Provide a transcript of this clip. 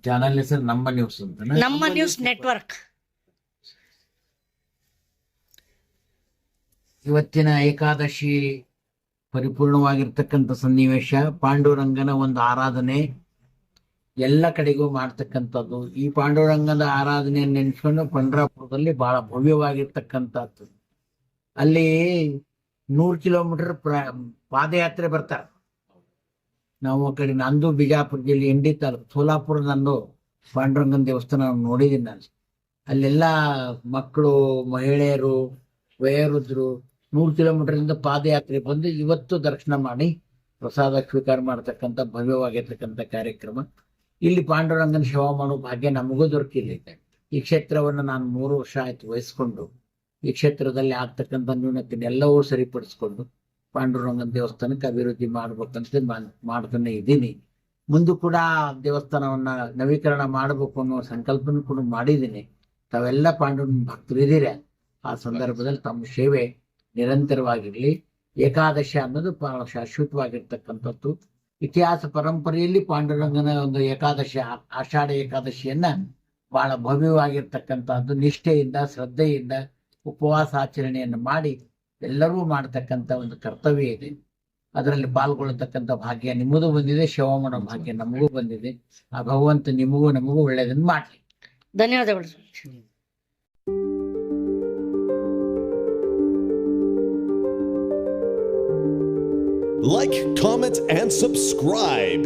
Channel ಹೆಸರು ನಮ್ಮ news ಅಂತ. ನಮ್ಮ ನ್ಯೂಸ್ ನೆಟ್ವರ್ಕ್. ಇವತ್ತಿನ ಏಕಾದಶಿ ಪರಿಪೂರ್ಣವಾಗಿರ್ತಕ್ಕಂಥ ಸನ್ನಿವೇಶ. ಪಾಂಡುರಂಗನ ಒಂದು ಆರಾಧನೆ ಎಲ್ಲ ಕಡೆಗೂ ಮಾಡ್ತಕ್ಕಂಥದ್ದು. ಈ ಪಾಂಡುರಂಗನ ಆರಾಧನೆಯನ್ನು ನೆನೆಸ್ಕೊಂಡು ಪಂಡ್ರಾಪುರದಲ್ಲಿ ಬಹಳ ಭವ್ಯವಾಗಿರ್ತಕ್ಕಂಥದ್ದು. ಅಲ್ಲಿ 100 ಕಿಲೋಮೀಟರ್ ಪಾದಯಾತ್ರೆ ಬರ್ತಾರೆ. ನಾವು ಆ ಕಡೆ ನಂದು ಬಿಜಾಪುರ ಜಿಲ್ಲೆ ಎಂಡಿ ತಾಲೂಕು ಸೋಲಾಪುರ ನಂದು ಪಾಂಡುರಂಗನ ದೇವಸ್ಥಾನ ನೋಡಿದ್ದೀನಿ ನಾನು. ಅಲ್ಲೆಲ್ಲ ಮಕ್ಕಳು, ಮಹಿಳೆಯರು, ವಯೋವೃದ್ಧರು 100 ಕಿಲೋಮೀಟರಿಂದ ಪಾದಯಾತ್ರೆ ಬಂದು ಇವತ್ತು ದರ್ಶನ ಮಾಡಿ ಪ್ರಸಾದ ಸ್ವೀಕಾರ ಮಾಡತಕ್ಕಂಥ ಭವ್ಯವಾಗಿರ್ತಕ್ಕಂಥ ಕಾರ್ಯಕ್ರಮ. ಇಲ್ಲಿ ಪಾಂಡುರಂಗನ ಸೇವಾ ಮಾಡೋ ಭಾಗ್ಯ ನಮಗೂ ದೊರಕಿಲ್ಲ. ಈ ಕ್ಷೇತ್ರವನ್ನು ನಾನು 3 ವರ್ಷ ಆಯ್ತು ವಹಿಸ್ಕೊಂಡು ಈ ಕ್ಷೇತ್ರದಲ್ಲಿ ಆಗ್ತಕ್ಕಂಥ ನ್ಯೂನತೆನೆಲ್ಲವೂ ಸರಿಪಡಿಸ್ಕೊಂಡು ಪಾಂಡುರಂಗನ ದೇವಸ್ಥಾನಕ್ಕೆ ಅಭಿವೃದ್ಧಿ ಮಾಡ್ಬೇಕಂತ ಮಾಡ್ತಾನೆ ಇದ್ದೀನಿ. ಮುಂದೆ ಕೂಡ ದೇವಸ್ಥಾನವನ್ನ ನವೀಕರಣ ಮಾಡಬೇಕು ಅನ್ನೋ ಸಂಕಲ್ಪನೂ ಕೂಡ ಮಾಡಿದ್ದೀನಿ. ತಾವೆಲ್ಲ ಪಾಂಡುರಂಗನ ಭಕ್ತರು ಇದ್ದೀರಾ. ಆ ಸಂದರ್ಭದಲ್ಲಿ ತಮ್ಮ ಸೇವೆ ನಿರಂತರವಾಗಿರ್ಲಿ. ಏಕಾದಶಿ ಅನ್ನೋದು ಬಹಳ ಶಾಶ್ವತವಾಗಿರ್ತಕ್ಕಂಥದ್ದು. ಇತಿಹಾಸ ಪರಂಪರೆಯಲ್ಲಿ ಪಾಂಡುರಂಗನ ಒಂದು ಏಕಾದಶಿ, ಆಷಾಢ ಏಕಾದಶಿಯನ್ನ ಬಹಳ ಭವ್ಯವಾಗಿರ್ತಕ್ಕಂಥದ್ದು. ನಿಷ್ಠೆಯಿಂದ, ಶ್ರದ್ಧೆಯಿಂದ ಉಪವಾಸ ಆಚರಣೆಯನ್ನು ಮಾಡಿ ಎಲ್ಲರೂ ಮಾಡತಕ್ಕಂಥ ಒಂದು ಕರ್ತವ್ಯ ಇದೆ. ಅದರಲ್ಲಿ ಪಾಲ್ಗೊಳ್ಳತಕ್ಕಂಥ ಭಾಗ್ಯ ನಿಮಗೂ ಬಂದಿದೆ, ಸೇವಾ ಮಾಡೋ ಭಾಗ್ಯ ನಮಗೂ ಬಂದಿದೆ. ಆ ಭಗವಂತ ನಿಮಗೂ ನಮಗೂ ಒಳ್ಳೆಯದನ್ನು ಮಾಡಲಿ. ಧನ್ಯವಾದಗಳು. Like, comment, and subscribe.